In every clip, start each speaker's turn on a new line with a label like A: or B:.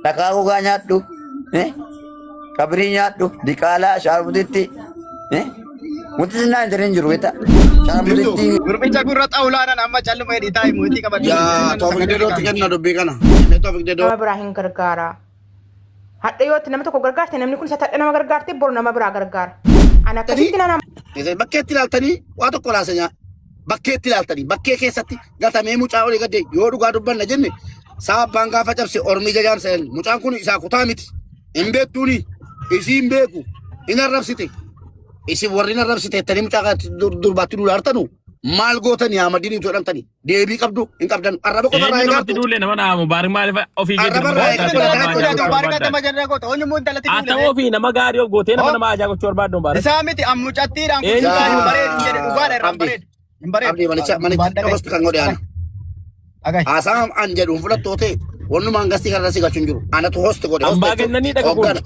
A: Dhaqaaquu gaa nyaadhu. Kabrii nyaadhu. Diqaalaa shaarbutitti. Muti sinaa hin jirin jiru beektaa. Shaarbutitti.
B: Gurbicha gurra xaawulaadhaan amma calluma hidhiitaa himuutii qabatu.
C: Yaa Toofiq Dedootti kenna dubbii kana. Toofiq Dedoo.
D: Nama biraa hin gargaara. Hadha yooti nama tokko gargaarte namni kun isa tadha nama gargaarte boru nama biraa gargaara. Ana akkasitti nama.
C: Bakkeetti ilaaltanii waa tokko laasanyaa. Bakkeetti ilaaltanii bakkee keessatti gatamee mucaa olii gadde yoo dhugaa dubbanna jenne saabbaan gaafa cabse ormi jajaan sa'el mucaan kun isaa kutaa miti. Hin beektuuni isii hin beeku hin arrabsite. Isin warri hin arrabsite tanii mucaa durbaatti duudhaartanu. Maal gootan yaa madini itu jedhamtani deebii qabdu hin qabdan arraba qofa irraa eegaatu
E: duule nama naamu baarik maaliif ofii
C: arraba irraa eegaatu
B: Baarik nama jennee goota onni mun dalati duule.
E: Ata ofii nama gaarii of gootee nama ajaa gochuu barbaaddu baarik.
B: Isaa miti ammucattiidhaan kun hin bareedu jedhe dhugaadha irraan bareedu. Hin bareedu.
C: Abdii manicha hosti kan godhe ana. Haasaan an jedhuun fudhattoo ta'e wannumaan gastii kanarra si gachuun jiru. Anatu hosti godhe.
E: Ambaa kennanii dhaga godhe.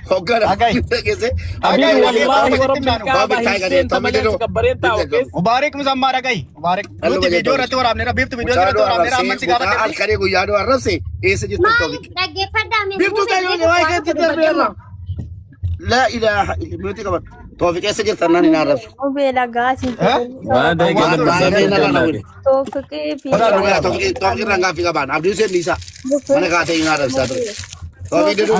C: Hoggana. Dhaggeesse.
E: Abii wallaahi warabbiin kaaba hinseen tamaneen kabbareen taa'u keessa.
B: Mubaarik musammaa dhagahi. Mubaarik. Nuti viidiyoo irratti waraabneera biiftu viidiyoo irratti waraabneera amma si gaafatee.
C: Halkanii guyyaa duu arrabse eessa jirtu Toofiq? Biiftuu ta'ee waa keetti darbeera. Laa ilaaha ilmuuti qaban. Toofiq eessa jirtan naan hin arrabsu.
F: Obeela gaasi.
E: Waan ta'eef
F: Toofiqii
C: Toofiq irraan gaaffii qaban. Abdii Hussein Liisaa. Mana kaatee hin arrabsaa ture. Toofiq Dedoo.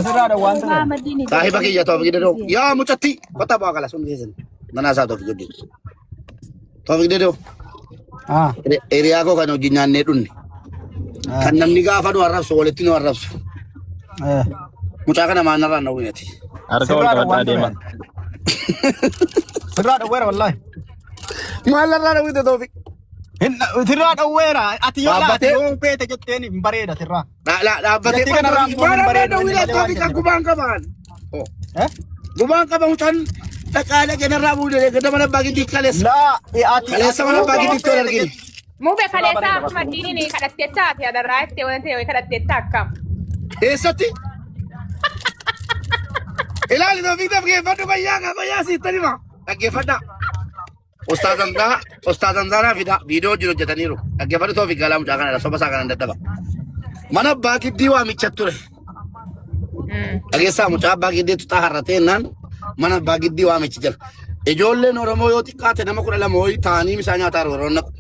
C: Saahiba kiyya Toofiq Dedoo. Yaa mucatti. Kota bu'aa kala sun geessan. Mana isaa Toofiq Dedoo. Toofiq Dedoo. Hiriyaa koo kan hojii nyaannee dhunne. Kan namni gaafa nu arrabsu walitti nu arrabsu. Mucaa kana maannarraa na wunyati.
E: harka ol qabadhaa deema.
B: Sirraa dhawweera wallaahi.
C: Maallarraa na wunyate Toofiq.
B: Sirraa dhawweera ati yoo laate yoo beete jetteen hin bareeda sirraa.
C: Dhaabbatee gubaan qabaan. Gubaan qaba mucaan dhaqaalee ganarraa buudee gada mana baagitti kaleessa. Kaleessa mana baagitti tola argini.
D: Mube kaleessa akkuma diiniin kadhattee taate adarraa itti wanti kadhattee akkam.
C: Eessatti? Ilaali Toofiq dhaggeeffadhu guyyaa siistani ma dhaggeeffadha. Ustaazan Zaaraa fida viidiyoo hojii hojjetaniiru. Dhaggeeffadhu Toofiq galaa mucaa kanadha soba isaa kanan daddaba. Mana abbaa giddii waamicha ture. Dhageessaa mucaa abbaa giddiitu xaaharratee jennaan mana abbaa giddii waamichi jira. Ijoolleen Oromoo yoo xiqqaate nama 12 wayii taa'anii misaa nyaataa yeroo naqu.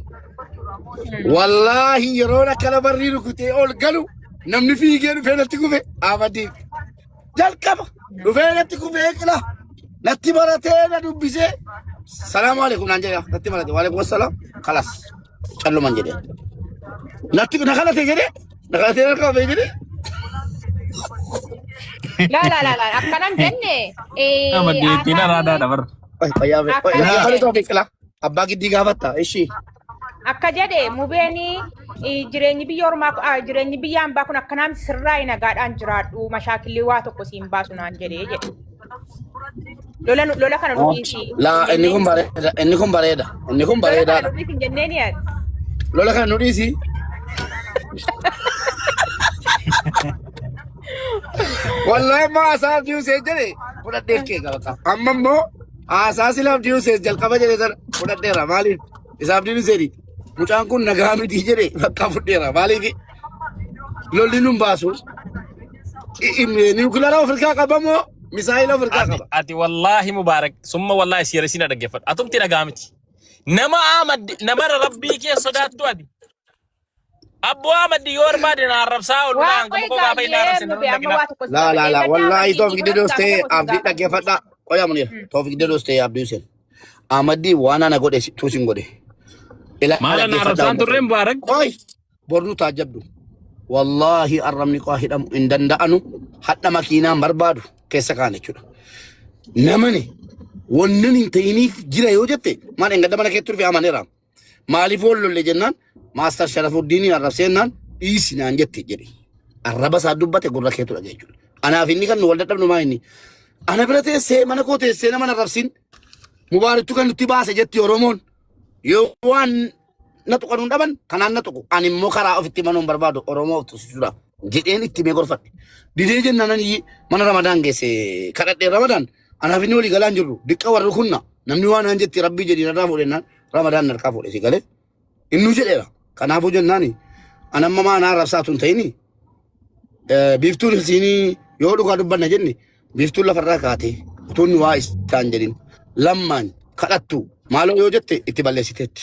C: Wallaahi yeroo akkana barrii rukutee ol galu namni fiigee dhufee natti kufe abadiin. Jalqaba dhufee natti kufee qila natti baratee na dubbisee salaamu alaikum naan jedhe natti baratee waalaikum assalaam kalas calluman jedhe natti na kadhate jedhe na kadhatee na qabee jedhe.
D: La akkanan jenne.
E: Nama deettiin araadaadha bara.
C: Abbaa giddii gaafatta ishii.
D: Akka jedhe mubeeni jireenyi biyya ormaa jireenyi biyya hambaa kun akkanaan sirraa nagaadhaan jiraadhu mashaakillee waa tokko siin baasu naan jedhee jedhe. Lola kana nuti.
C: Laa inni kun bareeda inni kun bareeda inni kun bareedaadha. Lola kana nuti. Wallahi ma asaaf diusee jedhe fudhadheef kee qabata. Amma immoo asaasilaaf diusee jalqaba jedhe sana fudhadheera maaliif isaaf diuseedhi. Mucaan kun nagaa miti jedhe bakka fudheera maaliif lolli nun baasu. Niwukilaara Afrikaa qaba moo misaayila Afrikaa qaba.
E: Ati wallaahi mubaarak summa wallaahi siyaasina dhaggeeffadhu. Atumti nagaa miti. Nama nama rabbii kee sodaattu ati. Abbo Ahmad yor baade na arabsaa ol naan ko ga bay na arabsin
C: la wallahi Toofiq Dedoo stay abdi dhaggeeffadha qoya munir Toofiq Dedoo stay abdi Hussein Ahmadi wana na godhe tuusin godhe ila
E: mala na arabsaan turre mubarak
C: qoy bornu taajabdu wallahi arramni qaa hidhamu indanda'anu hadda makiinaan barbaadu keessa kaan jechuudha namani wannan hin ta'iniif jira yoo jette maan engadda mana keetti turfe amaneera maaliif wollolle jennaan Master Sharafuddin arrabseenaan dhiisinaan jette jedhe arraba isaa dubbate gurra keetu dhagee jechuudha. Anaaf inni kan wal dadhabnu maa inni ana bira teessee mana koo teessee nama arrabsin mubaarittu kan nutti baase jetti Oromoon yoo waan na tuqanuun dhaban kanaan na tuqu ani immoo karaa ofitti manuun barbaadu Oromoo tussisuudha jedheen itti mee gorfadhe didee jennaan mana Ramadaan geesse kadhadhee Ramadaan anaaf inni walii galaan jirru diqqa warri kunna namni waan aan jetti rabbii jedhi narraa fuudhennaan Ramadaan narkaa fuudhe si galee innu jedheera. Kanaafuu jennaani anamma maan arrabsaa tun ta'ini biiftuun isinii yoo dhugaa dubbanna jenne biiftuun lafarraa kaatee utuun waa isaan jedhin lammaan kadhattu maaloo yoo jette itti balleessiteetti.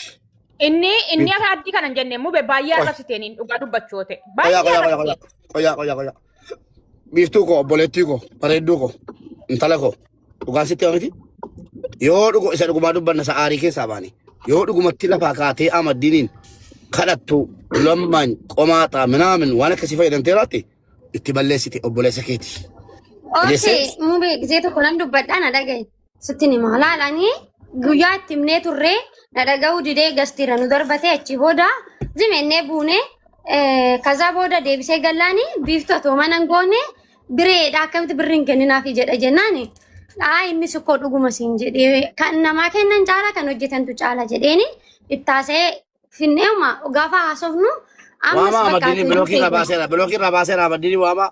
D: Inni akka addii kanan jenne mube baay'ee arrabsiteeniin dhugaa dubbachoote.
C: Qoyaa. Biiftuu koo obboleettii koo bareedduu koo intala koo dhugaan sitti amiti yoo dhugu isa dhugumaa dubbanna sa'aarii keessaa baane yoo dhugumatti lafaa kaatee amaddiiniin kadhattu lammaan qomaaxaa minaamin waan akkasii fayyadamteeraatti itti balleessite obboleessa keeti.
G: Okay, mube gisee tokko nan dubbadhaa na dhagaye. Sitti ni maalaalanii guyyaa itti himnee turree na dhaga'uu didee gastiira nu darbatee achi booda zimennee buunee kaza booda deebisee gallaanii biiftuu atoo mana hin goone bireedha akkamitti birriin kenninaafi jedha jennaani. Inni sukkoo dhuguma siin jedhee kan namaa kennan caala kan hojjetantu caala jedheeni ittaasee finneema gaafa haasofnu
C: ammas bakka bilookiin rabaaseera baddiini waama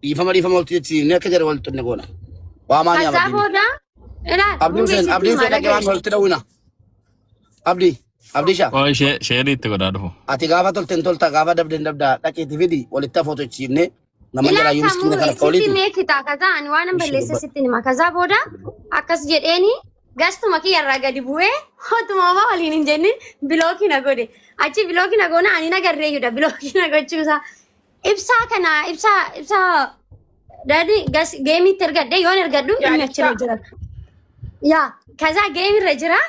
C: dhiifama walti jechiin akka jedhe walti tunne goona. Waamaa ni
G: kaza booda
C: abdiin seen dhaqee waan walti dhawwina. Abdisha.
E: Oh, sheerii itti godhaa dhufu.
C: Ati gaafa tolteen tolta gaafa dabdeen dabdaa dhaqeetti fidi walitti afooto chiifne nama jala yuuniskiin kana qooliiti.
G: Sitti meekita kaza ani waan balleesse sitti nima kaza booda akkas jedheeni gastuma kiyyarraa gadi bu'ee hotuma waliin hin jennin bilookii na godhe. Achi bilookii na goona ani nagarree yuudha bilookii na gochuusaa. Ibsaa kana ibsaa daadi geemiitti ergadhee yoon ergadhu inni achirra jira. Yaa kaza geemirra jira.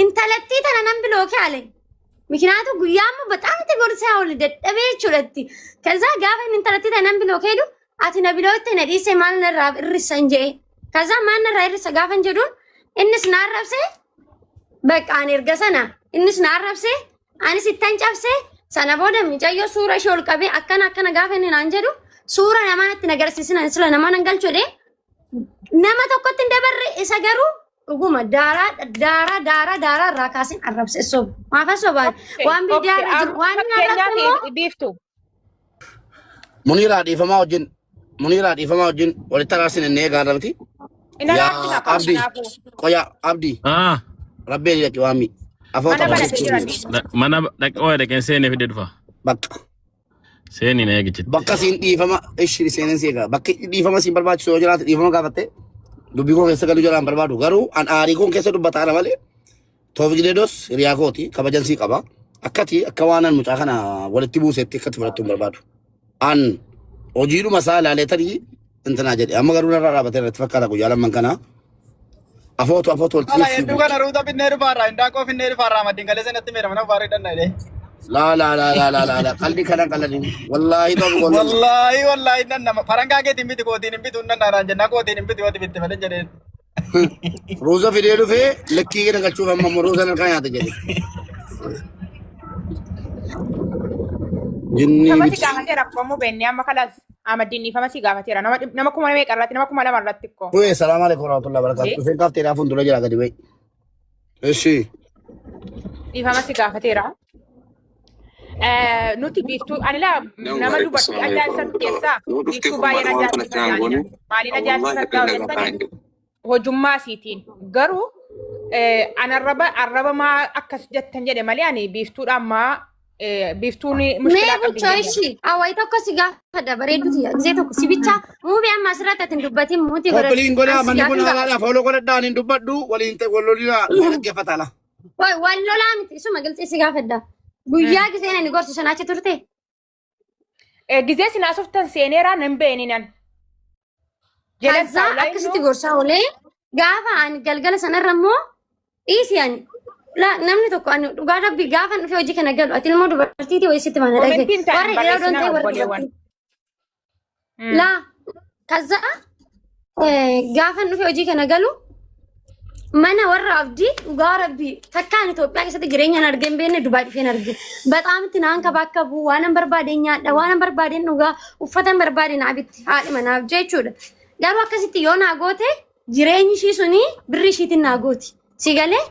G: Intalatti tana nan bilookii ale. Mikinaatu guyyaa amma በጣም ተጎርሰው ለደደበ ቹለቲ ከዛ ጋፈ intalatti tana nan bilookee du ati na bilootte na dhiise maal narraa irrisan jee kaza maal narraa irrisa gaafan jedhuun innis na arrabse bakka ani erga sana innis na arrabse anis ittan cabse sana booda micayyoo suura ishee ol qabee akkana gaafa inni naan jedhu suura namaatti nagarsiisin sila nama nan galchode nama tokkotti dabarre isa garuu dhuguma daara raakaasin arrabse sob maafa sobaan waan bidiyaa jiru waan nyaatamu
D: biiftuu.
C: Muniraa dhiifamaa wajjin walitti araarsin innee gaarramti. Yaa abdii qoyaa abdii. Rabbeen dhaqi waami.
E: Mana dhaqee seenee fidee dhufa.
C: Bakka.
E: Seenii na eegichitti.
C: Bakka siin dhiifama ishii seeneen seegaa bakki dhiifama siin barbaachisu yoo jiraate dhiifama gaafatte. Dubbii koo keessa galuu jalaan barbaadu garuu an aarii kun keessa dubbataa malee Toofiqideedos hiriyaa kooti kabajansii qaba akkati akka waanan mucaa kana walitti buusetti akkatti fudhattuu barbaadu an hojiidhuma isaa ilaalee tarii intanaa jedhe amma garuu narraa dhaabatee irratti fakkaata guyyaa lamman kana afootu walitti
B: Ala hedduu kana ruuta finnee dhufaarraa indaaqoo finnee dhufaarraa maddiin galee sanatti meedama nama baarii dhanna jedhee.
C: La qalbii kana qalanii wallahi ta'u
B: wallahi nan nama farangaa keetiin biti kootiin hin bitu nan naaraan jennaa kootiin hin bitu yoo bitte malee jedheen.
C: Ruuza fidee dhufee lakkii gada galchuuf amma ruuza narkaa nyaata jedhe.
D: Famasi gaafateera akkuma beekne amma kalas Ahmadiin famasi gaafateera nama kuma nama meeqarratti nama kuma lama irratti ko.
C: Uye salaamu alaikum warahmatullahi wabarakatuh. Dhufeen kaafteeraa fuuldura jira gadi ba'i. Eshi.
D: Famasi gaafateera. Nuti biiftuu ani laa nama dubartii ajaa'ibsiisan keessaa biiftuu baay'een ajaa'ibsiisan maaliin ajaa'ibsiisan hojummaa isiitiin garuu arraba maa akkas jettan jedhe malee ani biiftuudhaan maa biiftuun mushkilaa
G: qabdi. Mee bulchooshi awwayi tokko si gaafadha bareeduuti gisee tokko si bicha muumee amma asirratti ati hin dubbatin muutii godhadhu.
C: Koppiliin godhaa manni kun haalaadhaaf hawloo godhadhaan hin dubbadhu waliin ta'e wallolina dhaggeeffataala.
G: Wallolaa miti isuma gilxii si gaafadha. Guyyaa giseen ani gorsu sana achi turte.
D: Gisee sinaa softan seeneeraan hin beeninan.
G: Kaza akkasitti gorsaa olee gaafa ani galgala sanarra immoo dhiisi ani namni tokko ani dhugaa rabbi gaafa dhufee hojii kana galu ati ilmoo dubartiitii wayii sitti mana dhagee warra dhiiraa doon ta'e warra dubartii. Laa kaza gaafa dhufee hojii kana galu mana warra abdii dhugaa rabbi takkaan Itoophiyaa keessatti jireenyaan argeen beekne Dubaay dhufeen arge. Bataamitti naan kabaa buu waan barbaadeen nyaadha waan barbaadeen dhugaa uffatan barbaadeen abitti haadhi manaaf jechuudha. Garuu akkasitti yoo naa goote jireenyi ishii suni birri ishiitiin naa gooti. Si galee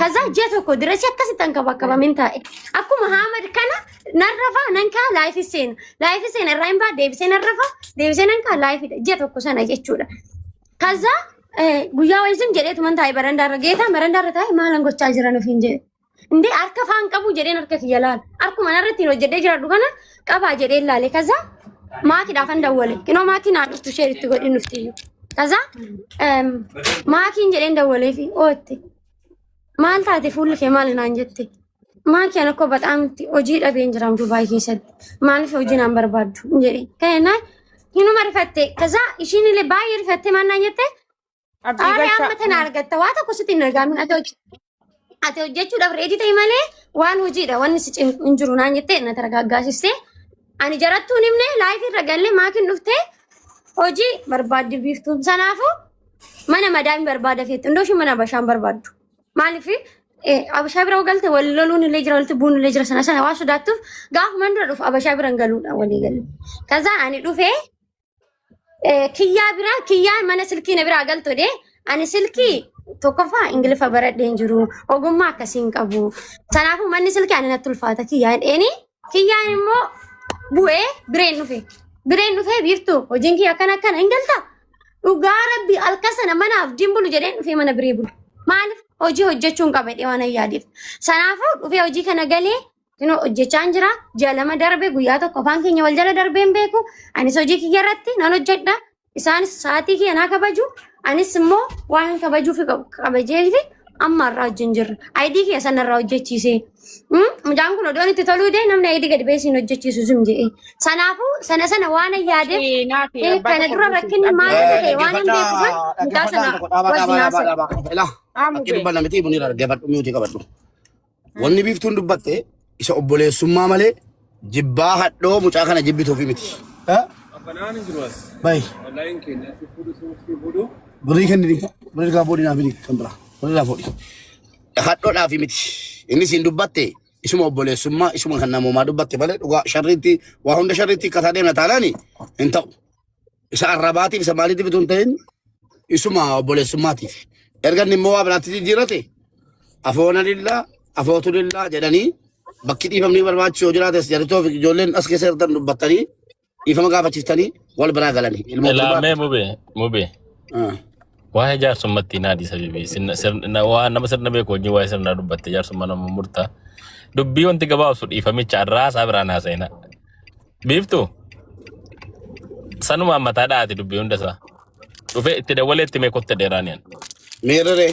G: kaza ji'a tokko dirasi akkasitti an kabaa taa'e. Akkuma Haamad kana narrafa nan kaa laayifii seena irraa hin baa deebisee narrafa nan kaa laayifidha ji'a tokko sana jechuudha. Kaza guyyaa wayii jedhee tuman taa'e barandaarra geetaa barandaarra taa'e maalan gochaa jiran ofiin jedhe. Indee harka faan qabu jedheen harka kiyya laala. Harkuma narratti hojjedhee jiraadhu kana qabaa jedhee laale kaza Maaki daafan dawwale. Kinoo maaki naa dhuftu ishee itti godhin dhuftiyyuu. Kaza maakiin jedheen dawwalee fi ootte. Maal taate fuulli kee maal naan jette. Maaki ana koo baxaamti hojii dhabeen jiraam Dubaay keessatti. Maaliif hojii naan barbaaddu jedhee. Keenan hinuma rifatte. Kaza ishiin illee baay'ee rifatte maal naan jette. Aare amma tana argatta waa tokko sitti hin argamin ati hojjechuudhaaf reedii ta'e malee waan hojiidha wanni si hin jiru naan jettee na targaaggaasistee ani jarattuun himne laayifii irra gallee maakiin dhuftee hojii barbaaddi biiftuu sanaafuu mana madaami barbaada feetti indooshi mana abashaan barbaaddu maaliif abashaa bira galte wal loluun illee jira walitti buun illee jira sana waa sodaattuuf gaafumaan dura dhufu abashaa biraan galuudha walii galu kaza ani dhufee kiyyaa bira kiyyaan mana silkii na biraa galto de ani silkii tokkoffaa ingilifa baradheen jiru ogummaa akkasiin qabu sanaafuu manni silkii ani natti ulfaata kiyyaan kiyyaan immoo bu'ee bireen dhufee biiftuu hojiin kiyya akkana hin galta dhugaa rabbi alkasana mana abdiin bulu jedheen dhufee mana biree bulu maaliif hojii hojjechuun qaba dhee waan yaadeef sanaafuu dhufee hojii kana galee Kino hojjechaan jira jaalama darbe guyyaa tokko afaan keenya wal jala darbeen beeku anis hojii kiyya irratti nan hojjedha isaanis sa'aatii kiyya naa kabaju anis immoo waan kabajuu fi kabajee fi amma irraa hojjen jirra ayidii kiyya sanarraa hojjechiise mucaan kun odoon itti toluu dee namni ayidii gadi beesiin hojjechiisu zum jedhee sanaafuu sana waan yaadeef kana dura rakkinni maal ta'e waan hin beekuuf mucaa sana
C: wajjin wanni biiftuun dubbatte isa obboleessummaa malee jibbaa hadhoo mucaa kana jibbituuf miti. Bayi. Birrii kenni birrii kaa boodii naaf hini kan biraa birrii naaf oodhi. Hadhoodhaaf miti inni siin dubbatte isuma obboleessummaa isuma kan namoomaa dubbatte malee dhugaa sharriitti waa hunda sharriitti akkataa deemna taanaani hin ta'u. Isa arrabaatiif isa maaliitiif utuu hin ta'in isuma obboleessummaatiif. Erga inni immoo waa biraatti jijjiirate afoona lillaa afootu lillaa jedhanii bakki dhiifamni barbaachisu yoo jiraates jaalatoo fi ijoolleen as keessa irratti dubbattanii dhiifama gaafachiistanii wal biraa galanii.
E: Laamee mubee. Waa'ee jaarsummaatti naadii sabibii waan nama sirna beeku wajjin waa'ee sirna dubbatte jaarsummaa nama murtaa dubbii wanti gabaabsu dhiifamicha arraasaa biraan haasa'ina. Biiftuu sanumaan mataa dhaati dubbii hundasaa dhufee itti dawalee itti meekotte dheeraaniyan.
C: Meeraree.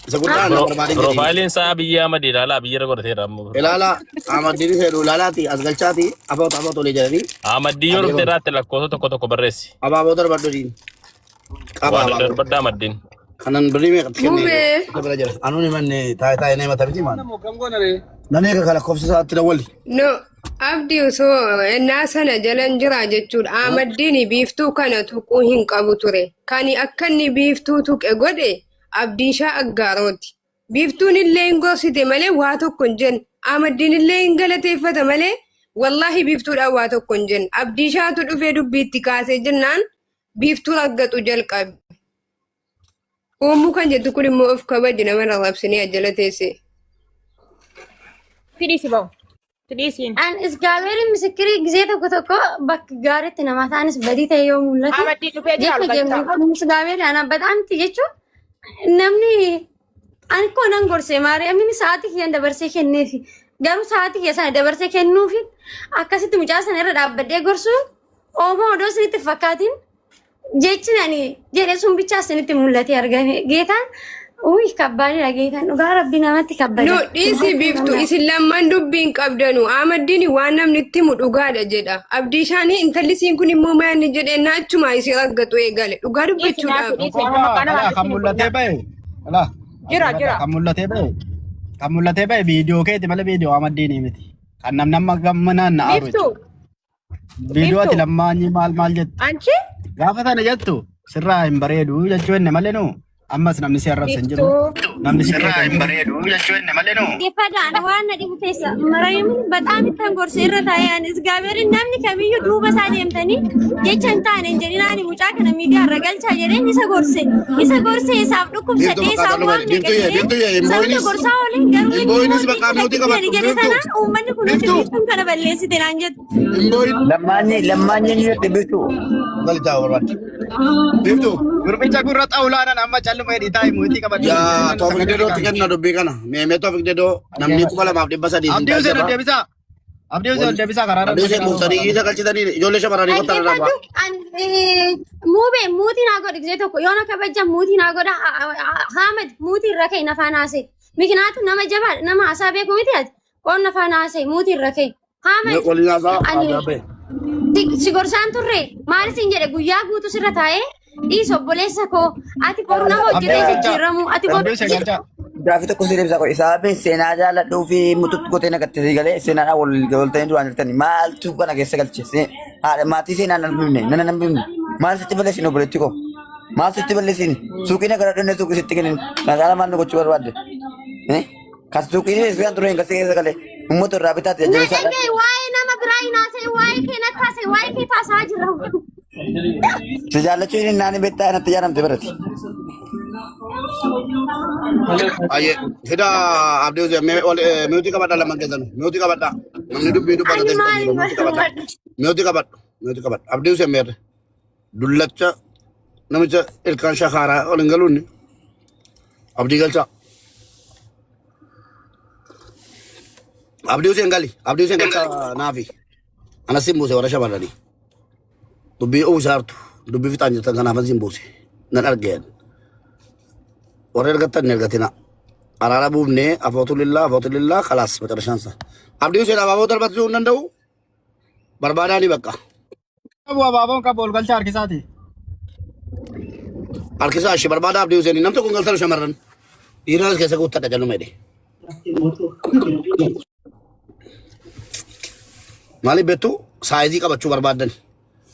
E: Profiling sa biyya Ahmadi lala biyya ko rete ram.
C: Lala Ahmadi se lala ti asgalchati about le jari.
E: Ahmadi yor terat la ko to barresi.
C: Aba bodar baddo din.
E: Aba badda Ahmadin.
C: Kanan beri me katken. Anu ni man tay ne mata biti man. Nane ka kala kofsa sa tira wali.
H: No abdi so na sana jalan jira jechuudha. Ahmadin biiftuu kana tuquu hin qabu ture. Kani akkanni biiftuu tuqe godhe abdiishaa aggaarooti. Biiftuun illee hin gorsite malee waa tokko hin jennu. Ahmaddiin illee hin galateeffata malee wallahi biiftuudhaan waa tokko hin jennu. Abdiishaatu dhufee dubbiitti kaasee jennaan biiftuu raggatu jalqabe. Uumuu kan jettu kun immoo of kabaji namarra rabsinee ajjala teesse.
D: Fidhiisi bahu. Fidhiisiin.
G: An isgaabeeri misikirii gizee tokko bakka gaariitti namaa ta'anis badii ta'e yoo mul'ate.
D: Ahmaddiin dhufee jira argata.
G: Isgaabeeri ana badaamti jechuun. Namni ani ko nan gorse Maariyamin sa'aatii kiyyan dabarsee kenneefi garuu sa'aatii kiyya sana dabarsee kennuufi akkasitti mucaa sana irra dhaabbadhee gorsuun oomoo odoo isinitti fakkaatiin jechin ani jedhee sun bichaa isinitti mul'atee argame geetaan uy kabbaanidha geetaan dhugaa rabbi namatti kabbade.
H: No dhiisi biiftu isin lamman dubbiin qabdanu Ahmaddiin waan namni itti himu dhugaadha jedha. Abdiishaanii intallisiin kun immoo maanni jedhee naachuma isi raggatu eegale dhugaa dubbachuudhaaf.
B: Kan mul'atee bahe.
D: Jira.
B: Kan mul'atee bahe viidiyoo keeti malee viidiyoo Ahmaddiin miti. Kan nama gammanaan na aaru. Viidiyoo ati lammaanyi maal jettu.
D: Anchi?
B: Gaafa sana jettu sirraa hin bareedu jechuu enne malee nuu. Ammas namni si arrabsan jiru. Namni si irraa hin bareedu jechuun malee nuu.
G: Gefadhaan waan na dhibu keessa Maariyamin bataam ittaan gorse irra taa'ee isgaabeerin namni kamiyyuu duuba isaa deemtanii jecha hin taane hin jedhin ani mucaa kana miidiyaa irra galchaa jedheen isa gorse isaaf dhukkubsadhee isaaf waan naqatee sabni gorsaa ooliin garuu inni tanaan uummanni kun biiftuun kana balleessite naan jettu.
A: Lammaanyi ni biiftuu.
C: Galchaa barbaadde.
B: Biiftuu gurbicha gurra xaawulaadhaan amma calluma hidhiitaa himuutii qabatu.
C: Yaa toofik dedoo tikenna dubbii kana meemee toofik dedoo namni 2,300.
B: Abdii Hussein deebisaa. Abdii osoo deebisaa karaa
C: Abdii seen buustanii isa galchitanii ijoollee shamarranii qottara dhabaa.
G: Muube muutii naa godhi gisee tokko yoona kabaja muutii naa godha Ahmed muutii irra kee nafaa naase mikinaatu nama jabaa nama haasaa beeku miti ati qoon nafaa naase muutii irra kee Ahmed
C: Waliin haasaa adaabe.
G: si gorsaan turre maal siin jedhe guyyaa guutuu sirra taa'ee dhiis obboleessa koo ati qoru nama hojjetee jijjiiramu ati qoru
A: Gaafi tokko siree bisaa isaa seenaa jaalladhuu fi mututti gotee nagattee galee seenaadhaan wal ta'anii duraan jirtanii maaltu kana keessa galche haadha maatii seenaa nan bifne nan bifne maal sitti balleessine obboleetti koo maal sitti balleessine suuqii nagara dhannee suuqii sitti kennin nagaala maal nu gochuu barbaadde kan suuqii isaan turre hin galchee keessa galee uummata irraa bitaatti jajjabeessaa
G: Nagay waa'ee nama biraa hinaase waa'ee kee nattaase waa'ee kee taasaa jira.
A: si jaallachuu hin naani beektaa natti jaaramte birati.
C: Aye, fida Abdii Hussein mewti kabadha laman keessan mewti kabadha namni dubbii dubbata teessuma mewti kabadha Abdii Hussein meerre dullacha namicha ilkaan shakaaraa ol hin galuunni Abdii galcha Abdii Hussein galcha naafi ana simbuuse warra shamarranii dubbii uwwisaartu dubbii fixaan jirtan kanaaf simbuuse nan argeen warra ergattan ergatina araara buufnee afootulillaa khalaas macarashaan isaa Abdii Hussein abaaboo darbachuu hin danda'u barbaadaanii bakka
B: qabu abaaboon qabu ol galcha harkisaati.
C: harkisaa ishee barbaada Abdii Hussein nam tokko galtalu shamarran dhiiras keessa guuttadha jaluma jedhe maaliif beektu saayizii qabachuu barbaadan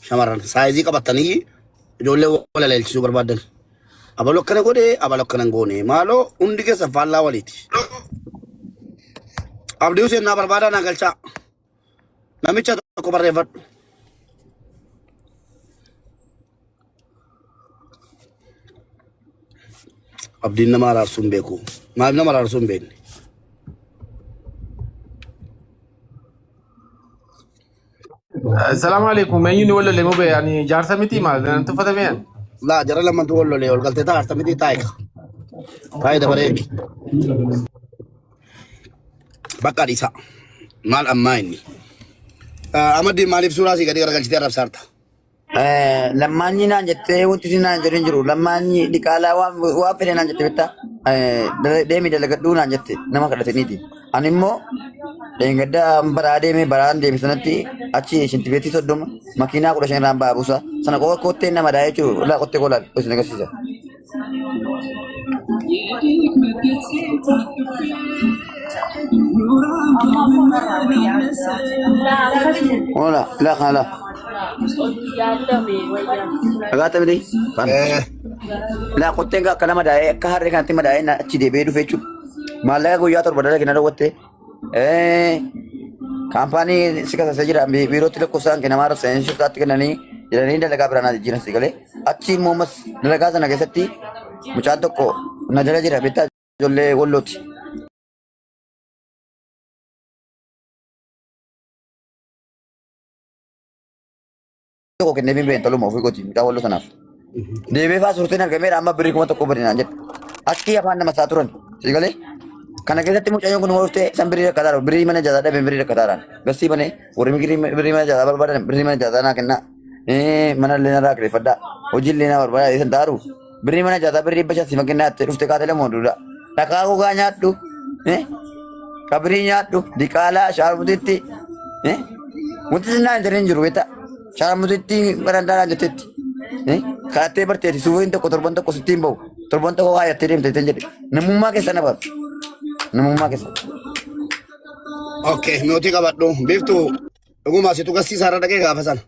C: shamarran saayizii qabatanii ijoollee wal leelchisuu barbaadan abaloo akkana godhe abaloo akkana goone maaloo hundi keessa faallaa waliiti Abdii Hussein naa barbaadaa naa galchaa namicha tokko barreeffadhu Abdiin nama araarsuu hin beeku maaliif nama araarsuu hin beekne
I: السلام عليكم من يوني ولا اللي مو يعني جار سميتي ما انت فتمين
C: laa jara lamaan tu wallolee ol galtee taa'arta miti taa'ika taa'ee dabareeki bakka dhiisa maal ammaa inni Amaddiin maaliif suuraa sii gadi garagalchitee arrabsaarta
A: Lammaanyi naan jettee wanti si naan jedhin jiru lammaanyi dhiqaalaa waan fedhe naan jette bitta deemii dalagadhuu naan jette nama kadhataniiti ani immoo deengadda baraa deemee baraan deeme sanatti achi shintibeetii soddoma makiinaa 15 irraan baabuusa sana kottee nama daa jechuudha laa qottee kolaan isin agarsiisa. Hola, la hala. Agata bidi. La qottee akka nama daa'ee akka harree kanatti madaa'ee achi deebi'ee dhufe jechuudha. Maallaqa guyyaa torba dhala kenna daawwattee kaampaanii si kasasa jira biirootti lakkoofsaan kennamaa rasaayinsi shiftaatti kennanii jedhanii dalagaa biraan jiran si galee achi immoo mas dalagaa sana keessatti mucaan tokko na jala jira beektaa ijoollee wallooti. Tokko kennee bimbeen toluma ofii gooti mucaa walloo sanaaf. Deebee faa suurtiin argameera amma birrii 1,000 barinaan jedha. Achi afaan nama isaa turan si galee. Kana keessatti mucayyoon kun waluftee san birii rakkataadha birii mana jaataa dhabe birii rakkataadhaan gassii banee warri birii mana jaataa barbaadan birii mana jaataa naa kennaa mana leena irraa kireeffadhaa hojiin leena barbaadaa isan daaru birii mana jaataa birii bashaa si makennaa itti dhufte kaatee lamoo duudha dhakaa gogaa nyaadhu kabrii nyaadhu diqaalaa shaarmutitti wanti sinnaa hin jiru beeta shaarmutitti barandaadhaan jettetti kaattee barteeti suufiin tokko torban tokko sittiin bahu torban tokko haayattee deemte jedhe namummaa keessa nabaaf. Namummaa keessa.
C: Okay, mewti qabadhu beektu dhuguma situ garsiisaa irra dhaqee gaafa sana.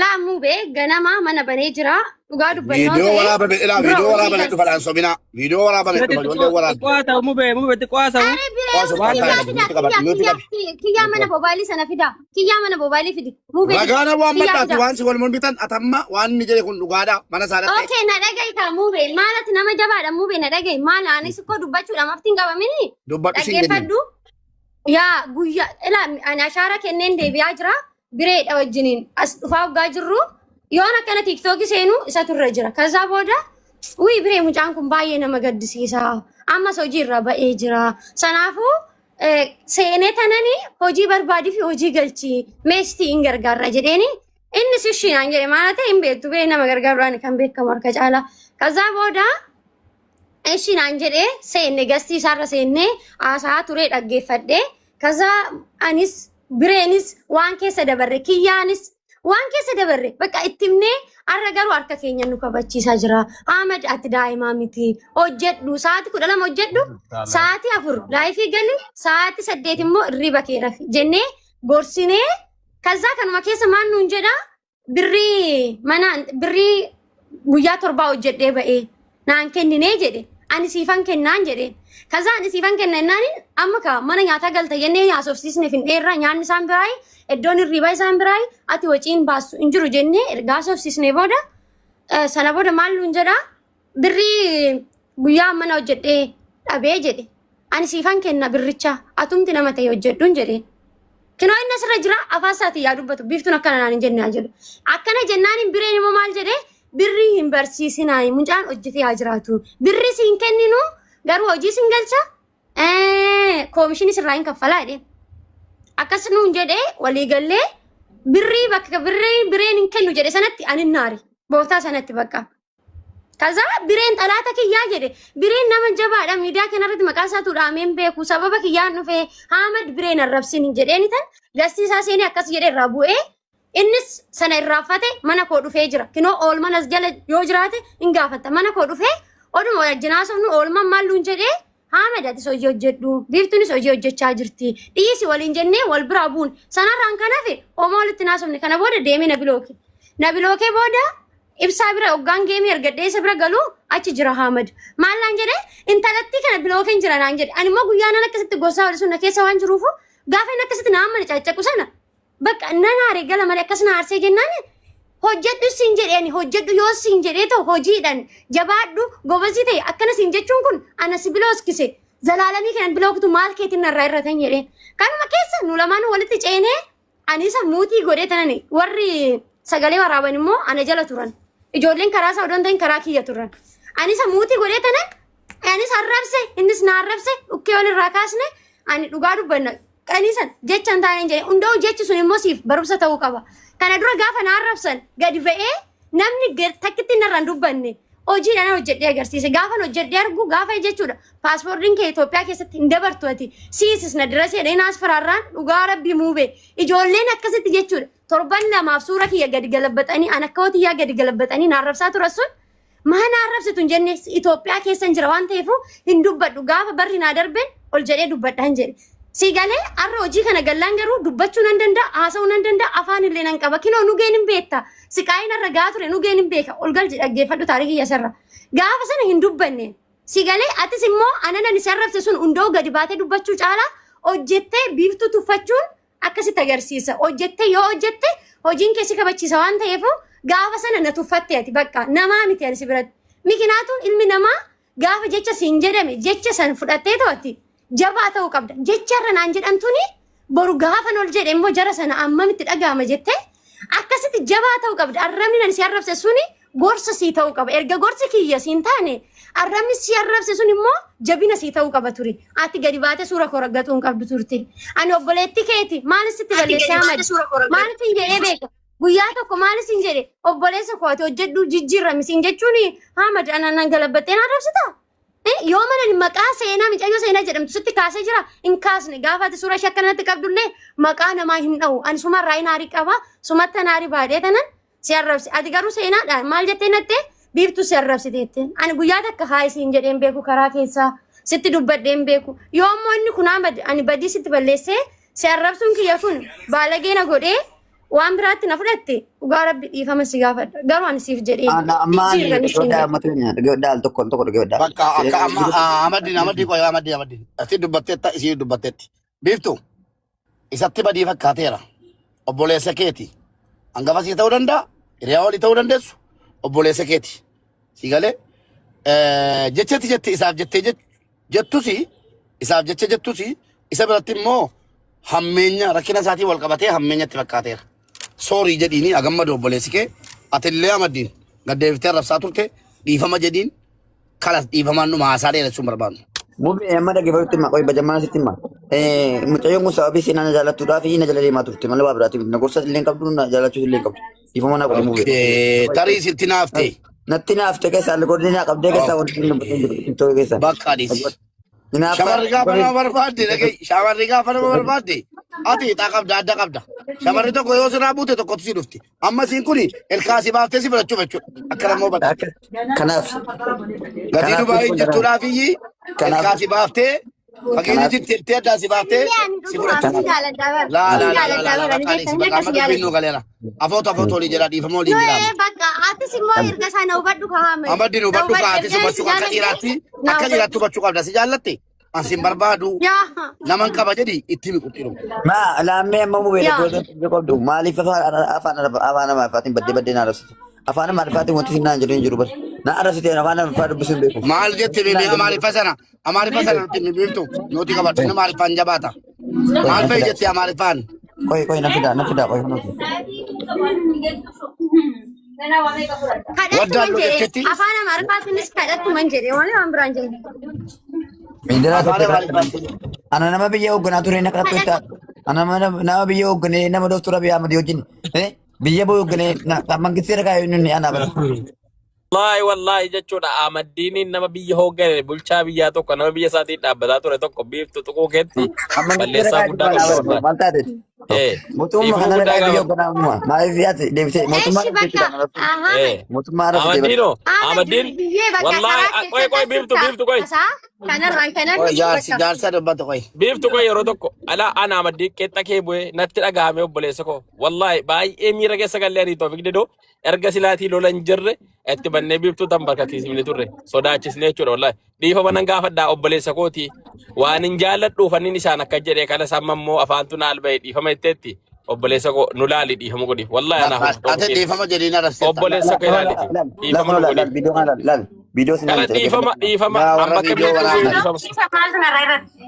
G: Laa muubee ganama mana banee jira dhugaa dubbannoo
C: Viidiyoo waraabame ilaa viidiyoo waraabame dhufa dhaan sobinaa viidiyoo waraabame dhufa ijoollee waraabame.
B: Qo'aata mubeetti qo'aasa.
G: Kiyyaa mana boobaalii sana fida kiyyaa mana boobaalii fidi muubee.
C: Ragaana waan maddaati waan si wal mormitan atamma waan inni jedhe kun dhugaadha mana isaadhaatti.
G: Okay na dhagahi kaa muubee maalati nama jabaadha muubee na dhagahi maal anis koo dubbachuudhaaf maftiin qabamini.
C: Dubbadhu siin gadi.
G: Dhaggeeffadhu yaa guyyaa ilaa ani ashaara kenneen deebi'aa jira. Bireedha wajjiniin as dhufaa waggaa jirru yoon akkana tiiktookii seenuu isa turre jira. Kazaa booda wii biree mucaan kun baay'ee nama gaddisiisa. Ammas hojii irra ba'ee jira. Sanaafuu seenee tanani hojii barbaadii fi hojii galchii meestii hin gargaarra jedheeni inni sishinaan jedhe maal ta'e hin beektu bee nama gargaaruudhaan kan beekamu harka caalaa. Kazaa booda ishinaan jedhee seenne gastii isaarra seennee haasaa turee dhaggeeffadhee kazaa anis bireenis waan keessa dabarre kiyyaanis waan keessa dabarre bakka ittimnee arra garuu harka keenya nu kabachiisaa jira. Ahmad ati daa'imaa miti hojjedhu sa'aatii 12 hojjedhu sa'aatii 4 laayifii gali sa'aatii 8 immoo irriba kee rafi jennee gorsinee kazaa kanuma keessa maal nuun jedha birrii guyyaa 7 hojjedhee ba'ee naan kenninee jedhe ani siifan kennaan jedhe. Kazaa ani siifan kennaan amma ka mana nyaataa galta jennee yaasofsiisne findeerra nyaanni isaan biraay iddoon irriba isaan biraay ati waciin baasu hin jiru jennee ergaa sofsiisne booda sana booda maal nuun jedha birrii guyyaa mana hojjedhee dhabee jedhe ani siifan kenna birricha atumti nama ta'e hojjedhuun jedhe. Kinoo inni asirra jira afaan isaatii yaa dubbatu biiftuun akkana naan hin jenne jedhu akkana jennaan bireen immoo maal jedhe birrii hin barsiisinaa mucaan hojjetee haa jiraatu birrii siin kenninu garuu hojii siin galcha koomishinii sirraa hin kaffalaa jedhe. Akkas nuun jedhee waliigallee birrii bakka bireen hin kennu jedhe sanatti ani naari booftaa sanatti bakka. Kazaa bireen xalaata kiyyaa jedhe bireen nama jabaadha miidiyaa kanarratti maqaa isaatu dhaameen beeku sababa kiyyaan dhufee Ahmad bireen arrabsin jedheeni tan gastii isaa seenee akkas jedhe irraa bu'ee innis sana irraafate mana koo dhufee jira. Kinoo oolmanas jala yoo jiraate hin gaafatta mana koo dhufee oduma wajjinaasofnu oolman maal nuun jedhee Ahmad atis hojii hojjedhu biiftuunis hojii hojjechaa jirti dhiisi waliin jennee wal biraa buun sanarraan kan hafe homaa walitti naasofne kana booda deemee nabilookee booda ibsaa bira hoggaan geemii ergadhee isa bira galuu achi jira Ahmad maal naan jedhe intalattii kana bilookeen jira naan jedhe ani immoo guyyaanan akkasitti gosaa wali sunna keessa waan jiruufu gaafa inni akkasitti naamma caccaqu sana bakka nan haaree gala malee akkas na aarsee jennaan hojjedhu siin jedheeni hojjedhu yoo siin jedhee ta'u hojiidhaan jabaadhu gobasii ta'e akkana siin jechuun kun ana si bilooskise zalaalamii kanan bilooktu maal keetiin narraa irratan jedheen kanuma keessa nu lamaan walitti ceenee anisa muutii godhee tanani warri sagalee waraaban immoo ana jala turan ijoolleen karaa isaa odoon ta'in karaa kiyya turan anisa muutii godhee tanan anis arrabse innis na arrabse dhukkee walirraa kaasne ani dhugaa dubbanna qaniisan jechaan taa'een jedhe hunda'u jechi sun immoo siif barumsa ta'uu qaba. Kana dura gaafa na arrabsan gadi ba'ee namni takkitti narraan dubbanne hojiidhaan hojjedhee agarsiise gaafan hojjedhee argu gaafa jechuudha paaspoortiin kee Itoophiyaa keessatti hin dabartu ati siisisna dirasee dheenaas firaarraan dhugaa rabbi muube ijoolleen akkasitti jechuudha torban lamaaf suura kiyya gadi galabbatanii an akka hotiyyaa gadi galabbatanii na arrabsaa turan sun maa na arrabsitu hin jenne Itoophiyaa keessa jira waan ta'eefu hin dubbadhu gaafa barri naa darbeen ol jedhee dubbadhaan jedhe. Sigalee arra hojii kana gallaan garuu dubbachuu nan danda'a haasa'uu nan danda'a afaan illee nan qaba kinoo nugeen hin beekta siqaayin arra gaa ture nugeen hin beeka ol galchi dhaggeeffadhu taarikii yasarra gaafa sana hin dubbanne sigalee atis immoo ananan isa arrabse sun hundoo gadi baatee dubbachuu caalaa hojjettee biiftuu tuffachuun akkasitti agarsiisa hojjettee yoo hojjette hojiin keessi kabachiisa waan ta'eefu gaafa sana na tuffatte ati bakka namaa miti ani si biratti mikinaatu ilmi namaa gaafa jecha siin jedhame jecha san fudhattee to'atti. Jabaa ta'uu qabda jecharra naan jedhamtuni boru gaafan ol jedhe immoo jara sana ammamitti dhagahama jette akkasitti jabaa ta'uu qabda arrabni nan si arrabse suni gorsa sii ta'uu qaba erga gorsi kiyya siin taane arrabni si arrabse sun immoo jabina sii ta'uu qaba ture ati gadi baate suura koo raggatu hin qabdu turte ani obboleetti keeti maalis itti balleessee Ahmad maalis hin jedhee beeka guyyaa tokko maalis hin jedhe obboleessa kooti hojjedhu jijjiirrami siin jechuun Ahmad anan galabbattee na arrabsita. Yoo mana maqaa seenaa micayyoo seenaa jedhamtu sitti kaasee jira hin kaasne gaafa ati suura ishee akkanatti qabdullee maqaa namaa hin dha'u ani suma irraa naarii qaba sumatti naarii baadhee tanan si arrabse ati garuu seenaadhaan maal jettee nattee biiftuu si arrabsiteette ani guyyaa takka haayii siin jedheen beeku karaa keessaa sitti dubbadheen beeku yoo ammoo inni kun ani badii sitti balleessee si arrabsuun kiyya kun baalageena godhee waan biraatti na fudhatte dhugaa rabbi dhiifama si gaafadha garuu ani siif jedhee
A: daal tokkoon tokko dhagee
C: Bakka akka amma Ahmadiin ati dubbatteetta isii dubbatteetti biiftuu isatti badii fakkaateera obboleessa keeti hangafa sii ta'uu danda'a hiriyaa walii ta'uu dandeessu obboleessa keeti si galee jechetti jette isaaf jettee jettusi isaaf jecha jettusi isa biratti immoo hammeenya rakkina isaatii wal qabatee hammeenyatti fakkaateera. Soorii jedhiini agammadu obboleessi kee atillee Ahmadiin gaddeebiftee arrabsaa turte dhiifama jedhiin kalas dhiifamaan dhuma haasaa dheeressuun barbaannu.
A: Mubi amma da gefarutti ma koi bajamana sitti ma. Mucayyoo musa abi sina na jalatu dafi na jalali ma turte malu babrati na gorsa silleen qabdu na jalatu silleen qabdu. Ifama na qodi mubi.
C: Tarii sitti naafte.
A: Natti naafte keessa al godina qabde keessa wanti hin to keessa.
C: Baqqadis. Shamarri gaafa nama barbaadde dhagee shamarri gaafa nama barbaadde ati ixaa qabda adda qabda. Shamarri tokko yoo sirraa buute tokkotu si dhufti. Amma siin kuni ilkaasii baaftee si fudhachuuf jechuudha. Akka namoo badda.
A: Kanaaf.
C: Gatii Dubaayii jirtuudhaaf iyyi ilkaasii baaftee fageenya jirti addaa si baaftee si fudhachuuf. Laa baqqadis bakka amma dubbiin nu galeera. Afootu olii jira dhiifama olii jira.
G: Bakka ati simmoo erga sana hubadhu kaa'ame.
C: Amaddi nu hubadhu kaa'ate si hubachuu akka dhiiraatti hubachuu qabda si jaallatte. Asin barbaadu naman qaba jedhi itti mi qulqullu.
A: Ma laammee amma mubi da qabdu maaliif afaan nama afaatiin badde na rasu. Afaan nama afaatiin wanti sinnaan jedhu hin jiru bar. Na arasite afaan nama afaa dubbisu hin beeku.
C: Maal jette beebi amaarifa sana nuti mi beektu nuti qabatu nama amaarifaan jabaata. Maal fa'i jette amaarifaan.
A: Koi na fida koi nuti.
C: Waddaan nu jettetti.
G: Afaan Amaarifaatiinis kadhattu man jedhee waan biraan jedhe.
A: Miidira ana nama biyya hoogganaa ture na kadhattu ana nama biyya hoogganee nama Dooktor Abiy Ahmed wajjin biyya hoogganee mangistii ragaa inni ana bara.
E: Wallahi jechuudha Ahmadiin nama biyya hooggane bulchaa biyyaa tokko nama biyya isaatiin dhaabbataa ture tokko biiftu tuquu keetti balleessaa guddaa qabu.
A: Maal taate? Mootummaa kana biyya hoogganaa maaliif yaate deebisee mootummaa
E: Ahmadiin wallahi koi biiftu koi.
C: Jaarsa dubbatu koi.
E: Biiftu koi yeroo tokko ala ana Ahmadiin qeexxa kee bu'ee natti dhagahame obboleessa koo wallahi baay'ee miira keessa gallee ani Toofiq Didoo erga silaatii lola hin jirre itti bannee biiftuu tan barkatiisifne turre sodaachisnee jechuudha wallahi dhiifama nan gaafadhaa obboleessa kooti waan hin jaalladhuuf annin isaan akka jedhee kana samma immoo afaantu naal ba'e dhiifama itteetti obboleessa koo nu laali dhiifama godhiif wallahi ana
C: ate dhiifama jedhiin arrasseetta
E: obboleessa koo ilaali dhiifama nu godhiif
A: Video sinna
E: dhiifama amma kamiyyuu dhiifama.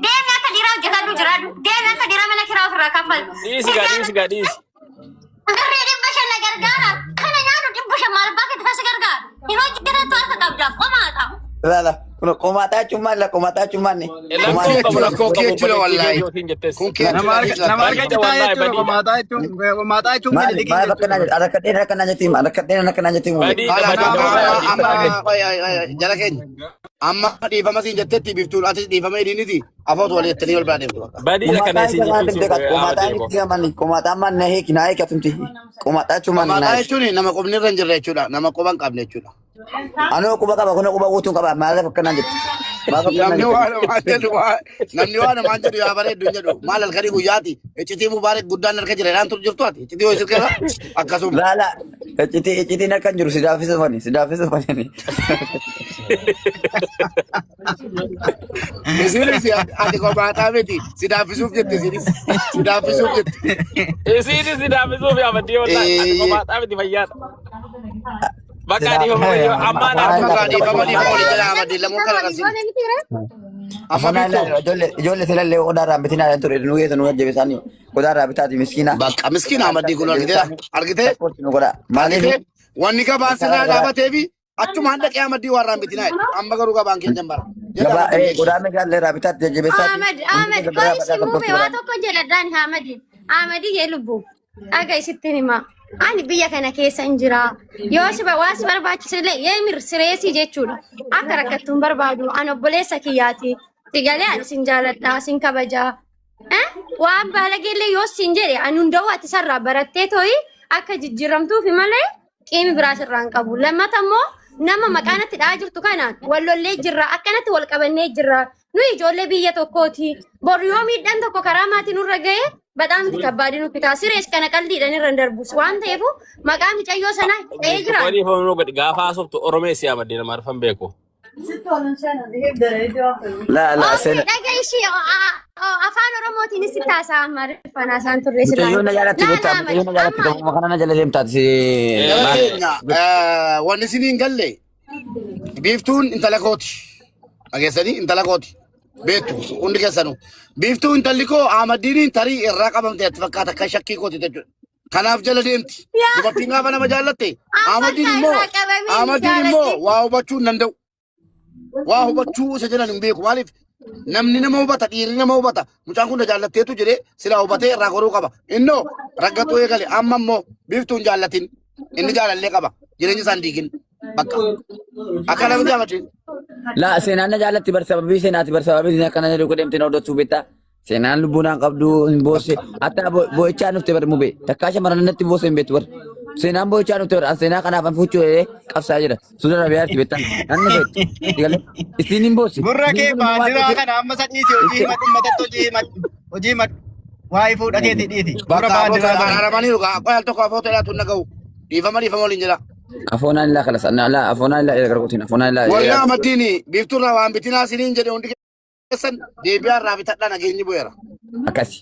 G: Deemni akka dhiiraa hojjetadhu jiraadhu. Deemni akka dhiiraa mana kiraa ofirraa kaffaltu.
E: Dhiisi.
G: Garree dhibba shan na gargaara. Kana nyaannu dhibba shan maal bakkee taasi gargaara. Yeroo hojjetantu harka qabdaaf qomaata.
A: Lala komataa cumaan ni.
C: Kun keechuudha wallahi. Kun keechuudha.
B: Nama argachitaa jechuudha komataa jechuun gadi
A: Arakadheen akkanaa jettiin
C: jala keenya. Amma dhiifama siin jettetti biiftuun ati dhiifama hidhiiniti afootu wal jettanii ol biraa deemtu.
E: Badiila kana isin
A: komataa man na heeki na heeki atumti komataa cumaan na
C: Komataa jechuun nama qubni irra hin jirre jechuudha. Nama quba hin qabne jechuudha.
A: Anoo quba qaba kun quba guutuun qaba maaliif akkanaa jettu.
C: Namni waan maan jedhu yaa bareeddu hin jedhu maal halkanii guyyaati iccitii mubaarak guddaan harka jira dhaan tur jirtu ati iccitii ho'isit qaba akkasuma.
A: Lala iccitiin akka jiru sidaafisa fani.
C: Isinis ati kophaadhaa miti sidaafisuuf jette sidaafisuuf jette.
E: Isinis sidaafisuuf Ahmadii wallahi ati kophaadhaa miti fayyaadha. Bakka dhiifama ammaan
C: dhiifama oli jala Ahmadii lamuu kana qabsiisa.
A: Ijoollee silallee odaa raabbitinaa ture nu geessu nu ajjabeessanii odaa raabbitaati miskiina.
C: Bakka miskiina Ahmadii kun argitee
A: maaliif
C: wanni gabaan sirraa dhaabatee fi achumaan dhaqee Ahmadii waan raabbitinaa amma garuu gabaan keenya bara.
A: Odaa megaallee raabbitaatti jajjabeessaati.
G: Ahmed qoisi muumee waa tokko jedhadhaan Ahmadii yee lubbu dhaga isitti hima. Ani biyya kana keessa hin jira. Yoo waa si barbaachisillee yeemir sireesii jechuudha. Akka rakkattuun barbaadu ani obboleessa kiyyaati. Sigalee ani sin jaaladha, sin kabajaa. Waan baalageellee yoo sin jedhe ani hunda'uu ati sarraa barattee tooyi akka jijjiiramtuufi malee qiimi biraa sirraa hin qabu. Lammata immoo nama maqaanatti dha'aa jirtu kanaan wallollee jirra akkanatti wal qabannee jirra. Nu ijoollee biyya tokkooti. Boru yoo miidhaan tokko karaa maatii nurra ga'e በጣም ከባድ ነው ሲሪየስ ከነቀልዲ ደን ረንደርቡስ ዋን ተይፉ መቃም ጨዮ ሰና ኤግራ
E: ወዲ ሆኖ ጋፋ ሶፍት ኦሮሜስ ያመደነ ማርፈን ቤኮ
A: ላ ሰነ
G: ደገይሺ አፋን ኦሮሞቲን ሲታሳ ማርፈና ሳንቱሬ ስላ
A: የሆነ ያላት ደግሞ መከናና ጀለለም ታሲ
C: ወን ሲኒን ገለ ቢፍቱን እንተለኮት አገሰኒ እንተለኮት ቤቱ ሁንዲ ከሰኑ ቢፍቱ እንተልኮ አህመዲን ተሪ ረቀበምተ ተፈካተ ከሸኪ ኮት ተጁ ከናፍ ጀለ ደምቲ ዱበቲና በነ መጃለቴ አህመዲን ሞ ዋው በቹ ነንደው ዋው በቹ ሰጀነን ቤኩ ማሊፍ namni nama hubata dhiirri nama hubata mucaan kun jaallatteetu jedhee sila hubatee irraa goruu qaba innoo raggatuu eegale amma immoo biiftuun jaallatin inni jaalallee qaba jireenya isaan diigin bakka akkana miti amadin
A: La seenaan na jaallatti barsababii seenaati barsababii akkana jedhu godhemtiin hordoftuu beektaa. Seenaan lubbuunaan qabdu hin boosse hatta boo'ichaa nufte bar mube takkaasha maranatti boosse hin beektu bar. Seenaan boo'ichaa nufte bar seenaa kanaaf an fuuchuu qabsaa jira. Suuda rabiyaatti beektan. Anna beektu. Digalee ittiin hin boosse.
B: Gurra kee baadiraa kana amma sadhiisi hojii madhu matatti hojii madhu. Waa'ee fuudha keetii dhiiti.
C: bakka araramanii dhugaa qoyal tokko afoo ta'e tun naga'u dhiifama waliin jira.
A: Afoonaan illaa kalas afoonaan illaa eegaa gargootiin afoonaan illaa.
C: Walli amaddiin biiftuun waan bitinaa siniin jedhe hundi keessan deebi'aa irraa bitadhaa nageenyi bu'eera.
A: Akkasi.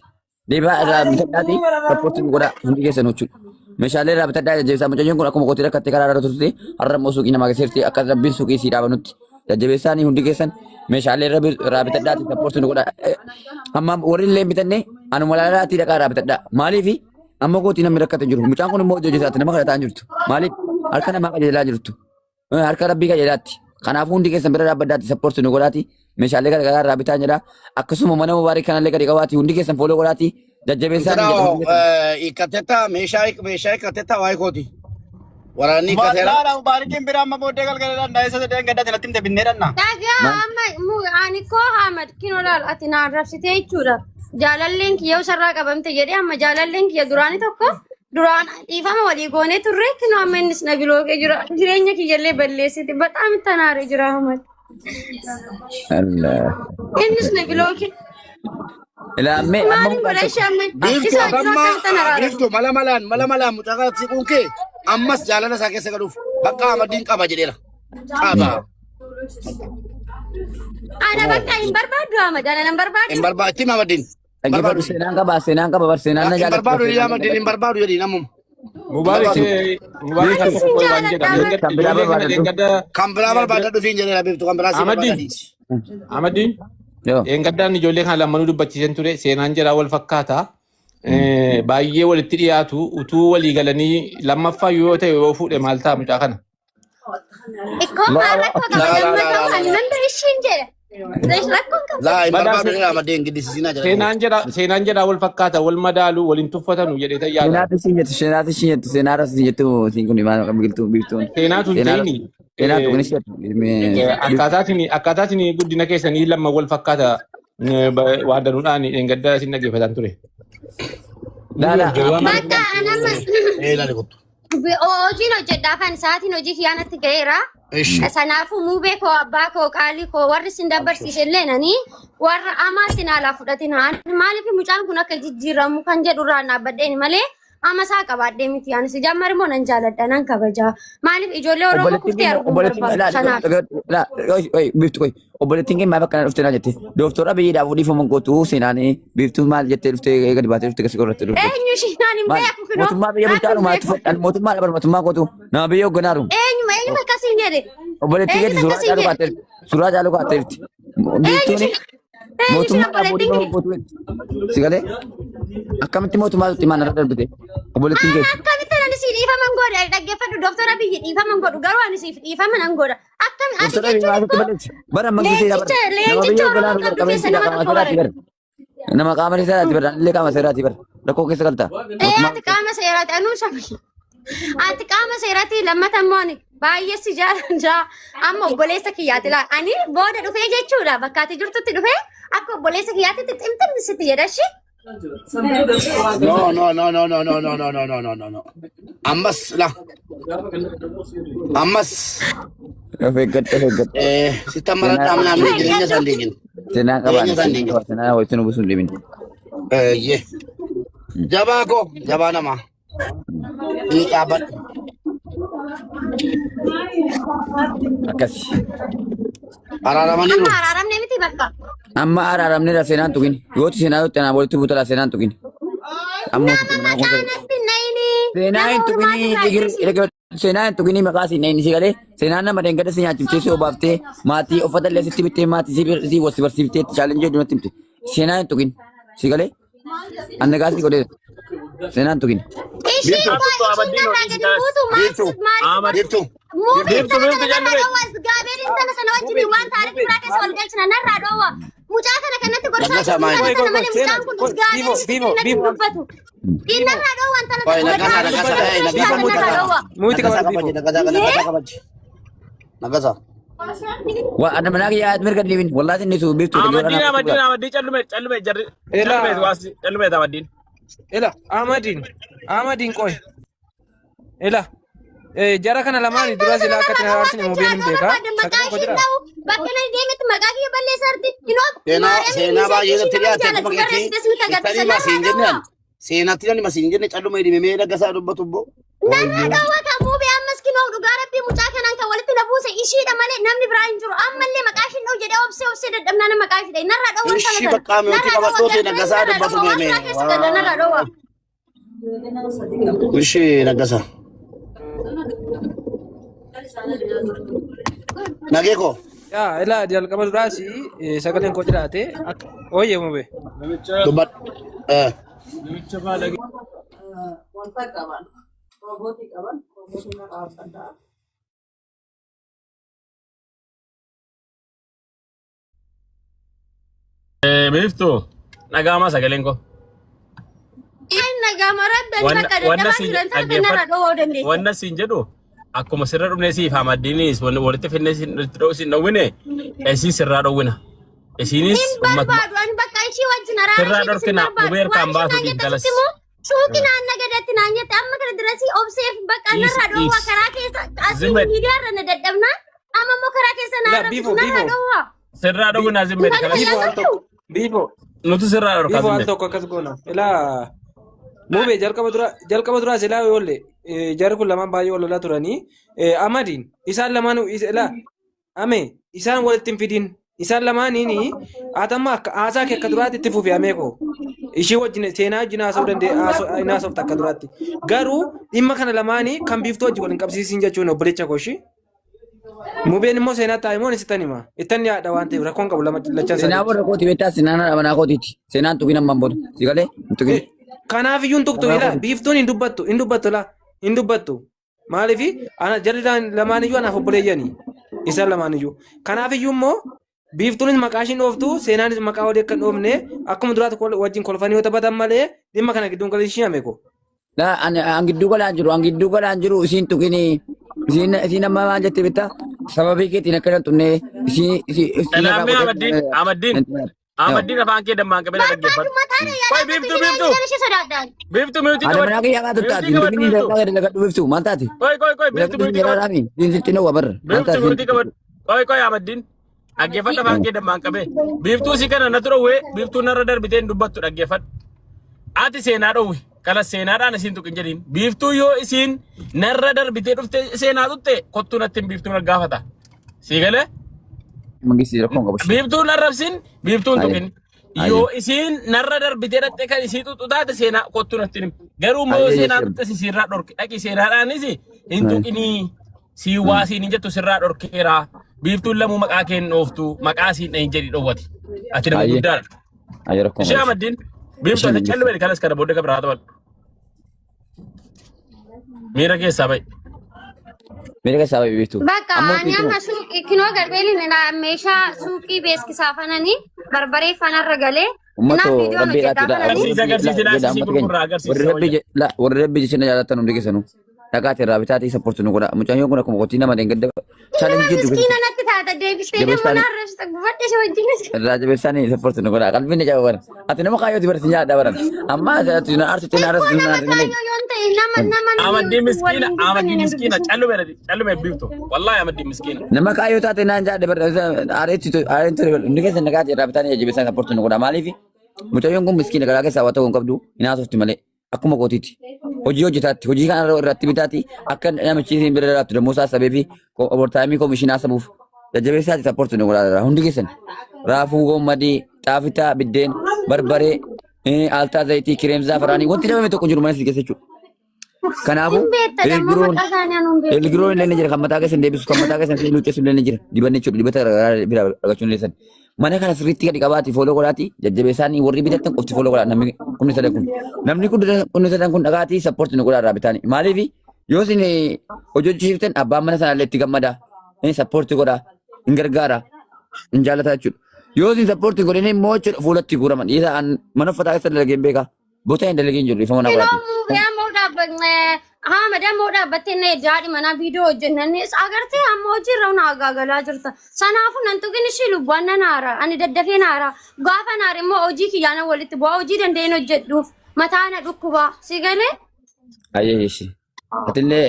A: Deebi'aa irraa bitadhaati rapportiin godhaa hundi keessan jechuudha. Meeshaalee irraa bitadhaa jajjabeessaa mucayyoon kun akkuma qotii rakkatee karaa irra turte har'a immoo suuqii namaa keessatti akka rabbiin suuqii sii dhaabanutti jajjabeessaanii hundi keessan meeshaalee irraa bitadhaati rapportiin godhaa. Amma warri illee bitanne anuma laalaatii dhaqaa irraa bitadhaa. Maaliifi amma gootii namni rakkate jiru mucaan kun immoo hojjechaatti nama kadhataa jirtu. Maaliif harka namaa qajeelaa jirtu. Harka rabbii qajeelaatti. Kanaafuu hundi keessan bira dhaabbaddaatti sappoortiin godhaati. Meeshaalee garagaraa irraa bitaa jedha. Akkasuma mana mubaarii kanallee gadi qabaati. Hundi keessan fooloo godhaati. Jajjabeessaan
C: Ikkatetta meeshaa ikkatetta waa'ee kooti. Waraanni ikkateera.
B: Maallaa mubaarikiin biraa amma booddee galgaladhaan daa'isa sadeen gaddaa jalatti himte binneedhanna.
G: Dhagaa amma ani koo Ahmad kinoo laal ati na arrabsitee jechuudha. Jaalalleen kiyya sarraa qabamte jedhee amma jaalalleen kiyya duraanii tokko duraan dhiifama walii goonee turre kinoo amma innis na biloogee jira. Jireenya kiyyallee balleessite bataam itti anaaree jira Ahmad. Innis na biloogee.
A: ilaammee
G: Maaliin godhashee amma
C: Biiftuu amma biiftuu mala malaan mucaa kanatti siquun kee ammas jaalala isaa keessa galuuf bakka amaddiin qaba jedheera. Qaba.
G: ana bakka hin barbaadu Ahmad ana hin barbaadu.
C: Hin barbaadu itti amaddiin.
A: dhaggeeffadhu seenaan qaba bar seenaan na
C: Hin
A: jaalladhu.
C: barbaadu jedhee amaddiin hin barbaadu jedhee namuma.
E: Mubarak harka tokko waan jedha.
C: Kan biraa barbaada dhufiin jedheera biiftuu kan biraa si barbaadaniiti.
E: Ahmadiin
A: Yoo.
E: gaddaan ijoollee kan lammanuu dubbachiisan ture seenaan jedhaa wal fakkaata. Baay'ee walitti dhiyaatu utuu walii galanii lammaffaa yoo ta'e yoo fuudhe maal ta'a mucaa kana.
G: Ikkoo rakkoo qaba lammataa ani nan ishiin jedhe. Rakkoon qaba.
C: Laa hin barbaadu jedhee amaddiin giddisiisinaa jedhama.
E: Seenaan jedhaa wal fakkaata wal madaalu waliin tuffatanu jedhee tayyaadha.
A: Seenaati siin jettu seenaarra siin jettu siin kun maal biqiltuu biiftuun.
E: Seenaatu hin ta'ini.
A: Seenaatu kunis jettu.
E: Akkaataan guddina keessanii lama wal fakkaata waan danuudhaan gaddaa isin dhaggeeffatan ture.
G: Bakka anamma
C: Eelaa dhiqottu.
G: hojiin hojjedhaafan sa'aatiin hojii kiyyaanatti ga'eera. Sanaafuu muubee koo abbaa koo qaalii koo warri sin dabarsiise illee nanii warra amaa sin alaa fudhatin maaliif mucaan kun akka jijjiiramu kan jedhu irraan dhaabbadheen malee ama isaa qabaadhee miti anis jammar immoo nan jaaladha nan kabaja maaliif ijoollee oromoo kuftee arguu barbaadu sanaaf.
A: Biiftuu koyi obboleettiin keenya bakka kana dhuftee naa jette dooftora biyyiidhaaf dhiifaman gootu seenaan biiftuu maal jettee dhuftee gadi baatee dhuftee kasi qorratte dhuftee.
G: Eenyu ishiinaan hin beeku kunoo.
A: Mootummaa biyya bulchaa maatti fudhan mootummaa dhabar mootummaa gootu nama biyya hoogganaaru.
G: Eenyuma akkasiin jedhe.
A: Obboleettiin keenya suuraa caaluu kaatteerti. Biiftuun mootummaa dhaabuu dhiifaman gootu sigalee akkamitti mootummaa tutti maal irra darbite obboleettiin keenya.
G: Akkamitti ani si dhiifaman godha dhaggeeffadhu dooftora biyyi dhiifaman godhu garuu ani siif dhiifaman an godha.
A: Dooftora biyya maalitti balleessi bara mangisee nama biyya hoogganaaru qabeessi qaama seeraati bara. Nama qaama seeraati bara illee qaama seeraati bara rakkoo keessa galta.
G: Ati qaama seeraati anuu shabi. Ati qaama seeraati lammata immoo baay'ee si jaalladha amma obboleessa kiyyaati laa ani booda dhufee jechuudha bakka ati jirtutti dhufee akka obboleessa kiyyaatti ximximni sitti jedhashi.
C: No. Ammas la. Ammas. Sitta maradhaa namni jireenya isaan deegin.
A: Seenaa qabaan seenaa walitti nu buusuun deemin.
C: Yee. Jabaa koo jabaa namaa. Ni dhaabadhu.
A: Akkasi.
C: Araaramaniiru.
G: Amma araaramne miti bakka.
A: Amma araaramneera seenaan tuqin yooti seenaa yooti anaa walitti buutala seenaan tuqin. Amma seenaa hin tuqinii seenaa hin tuqinii maqaa siin inni si galee seenaan nama deengada si nyaachifteessee obaaftee maatii uffata illee sitti bittee maatii si wasi barsiiftee chaalenjii hedduun himte seenaa hin tuqin si galee annagaa si godhee seenaan tuqin.
G: Mucaa kana kanatti
C: Nagasaa
G: gorsaa
C: maali?
G: kana kana malee mucaan kun dhugaatii dubbatu. Diinarraa dhoo wanta
C: Oi, nagasaa, nagasaa.
I: Muti
C: Nagasaa
I: kabar
C: kabaji, nagasaa kabaji. Nagasaa.
A: Wa ana mana ya mirga libin wallahi ni su biftu
E: Ahmadin callume jarri. Callume Ahmadin.
I: Ela Ahmadin koy. Ela jara kana lamani dura sila akka tana arsini mo benin beka.
G: Maqaa ishee ta'u bakka na deemetti maqaa kiyya balleessarti.
C: Seenaa baay'ee natti dhiyaate akkuma keetii. Ittanii masiin jennaan. Seenaatti nani masiin jenne calluma hidhime nagasaa dubbatu obbo.
G: Narra dhawwa kan muubee ammas kinoo dhugaa rabbii mucaa kanaan kan walitti na buuse ishiidha malee namni biraa hin jiru. Ammallee maqaa ishee dha'u jedhee obsee dadhabnaan maqaa ishee ta'e. Narra dhawwa kana.
C: Ishii bakka mi'ootii qabadhoo ta'e nagasaa dubbatu deeme.
G: Narra dhawwa.
C: Ishii nagasaa. Nageeko.
I: Ya ela jalqaba duraasi sagaleen koo jiraate ooyee mo be.
C: Dubbat.
E: Biftu nagama sagaleen ko.
G: Nagama rabbi bakka dadhabaa jiran taate narra dhawwa dandeenya.
E: Wanna siin jedhu akkuma sirra dhumne siif Ahmadinis walitti finnee sin dhowwine isin sirraa dhowwina. Isinis
G: barbaadu ani bakka ishii wajjin
E: sirraa dhorkina qubeer kan baatu diingalas.
G: Suuqii naanna gadatti naanyatti amma kana dirasii obseef bakka narra dhowwa karaa keessa asii miidiyaarra na dadhabna amma immoo karaa keessa narra dhowwa.
E: Sirraa dhowwina zimmee
I: Bibo
E: nuti sirraa dhorkaa
I: Bibo al tokko akkas goona. Ela mube jalqaba dura sila yolle jarri kun lamaan baay'ee wal lolaa turanii Ahmadin isaan lamaan ela ame isaan walitti hin fidin isaan lamaaniini atamma haasaa kee akka duraatti itti fufi ameeko ishii wajjin seenaa wajjin haasa'uu haasofta akka duraatti garuu dhimma kana lamaanii kan biiftuu wajjin waliin qabsiisin jechuun obbolecha kooshi mubeen immoo seenaa taa'imoon isitan hima ittan yaadha waan ta'eef rakkoon qabu lachan
A: seenaa warra kooti beektaa seenaa manaa kootiiti seenaan tuqina mamboon sigalee tuqina.
I: Kanaaf iyyuu tuktu ila biiftuun hin dubbattu la hin dubbattu maaliif ana jarri lamaan iyyuu anaaf obboleeyyanii isaan lamaan iyyuu kanaaf iyyuu immoo biiftuunis maqaa ishiin dhooftu seenaanis maqaa walii akka dhoofne akkuma duraatti wajjin kolfanii yoo taphatan malee dhimma kana gidduun galii ishii hameeko.
A: An gidduu galaan jiru isiin tuqini isiin amma maal jette beektaa sababii keetiin akka hin tunne isiin
E: Ahmadin afaan kee dammaan qabee dhaggeeffatu. Koi biftu miti
A: ada mana kaya kata tadi ini dah dekat dua itu mantap sih
E: koi biftu
A: rami di sini wabar
E: biftu miti kabar koi Ahmadin dhaggeeffatu afaan kee dammaan qabee biftu si kana na ture wee biftu narra darbiteen dubbattu dhaggeeffatu. Ati seenaa dhowwe kala seenaadhaan isin tuqin jedhin biftu yoo isin narra darbitee dhufte seenaa tutte kottu natti biftu na gaafata. Sigalee
A: mengisi rokok nggak bos
E: biftu narrabsin biftu tuqin yo isin narra darbitee dhatte kan isii tuxutaate seenaa kottu natti garuu moo seenaa tutte sirraa dhorke dhaqi seenaadhaanis hin tuqinii si waasiin hin jettu sirraa dhorkeera biftuun lamuu maqaa keen dhooftu maqaa siin dhahin jedhi dhowwati ati nama guddaadha.
A: Ayo rokok.
E: Ishee Ahmadin biftu ati callume kanas kana booddee kabiraata bal miira keessaa ba'i.
A: Mereka sahabat itu.
G: Bakka ani amma suuqii kinoo galbeeli nila meeshaa suuqii beeskisaa fananii barbaree fanarra galee
A: Ummato rabbi
E: Agarsiisa agarsiisa
A: warra rabbi jecha na jaalatan hundi keessanuu dhaqaati irraa bitaatii sapportu nu godha mucaayyoon kun akkuma qotii nama deengadda chaalenjii jidduu
G: miskiina natti taata deebistee nama narreessa gubadhe isa wajjin
A: irraa jabeessaanii sapportu nu godha qalbiin ijaa baran ati nama kaayyooti barsi nyaadha baran amma ati na arsitti na arsitti na
E: Ahmadin miskiina callume biftu wallahi Ahmadin miskiina
A: nama kaayyoo taate naan jaadhe bar aareetti hundi keessa dhaqaati irraa bitanii jabeessaan sapportu nu godha maaliif mucaayyoon kun miskiina garaa keessaa waa ta'uu hin qabdu hin haasofti malee akkuma kootiiti. Hojii hojjetaatti hojii kana irratti bitaati akka namichi isin bira jiraattu dammoo saasabee fi overtime komishinaa sabuuf jajjabeessaati sapportu nu godha hundi keessan raafuu gommadii xaafitaa biddeen barbaree aaltaa zayitii kireemsaa faraanii wanti dhabame tokko jiru mana si keessa jechuudha. Kanaafuu elgiroon illee ni jira kan mataa keessan deebisu kan mataa keessan luucceessu illee ni jira dibanni jechuudha dibata bira argachuun illee san. Mana kana sirriitti gadi qabaati fooloo godhaati jajjabeessaanii warri bitatan qofti fooloo godhaa namni kun sadan kun sadan kun dhaqaatii sapporti nu godhaa irraa bitaani maaliif yoo isin hojjechiiftan abbaan mana sana illee itti gammada sapporti godhaa hin gargaara hin jaallata jechuudha Yoo isin sappoortii godhanii immoo jechuudha fuulatti guuraman. Isa mana uffataa keessa dalageen beekaa. Bota hin dalageen jiru ifa mana biraatti.
G: Ammoo dhaabbatne Ahmed ammoo dhaabbattee daadhi mana viidiyoo hojjennanni agartee ammoo hojiirra una agaagalaa jirta. Sanaafuu nan tuqin ishii lubbaan nan haara. Ani daddafee naara. Gaafa naara immoo hojii kiyyaana walitti bu'aa hojii dandeenye hojjedhu. Mataa na dhukkubaa. Si galee?
A: Ayyeeshi. Atillee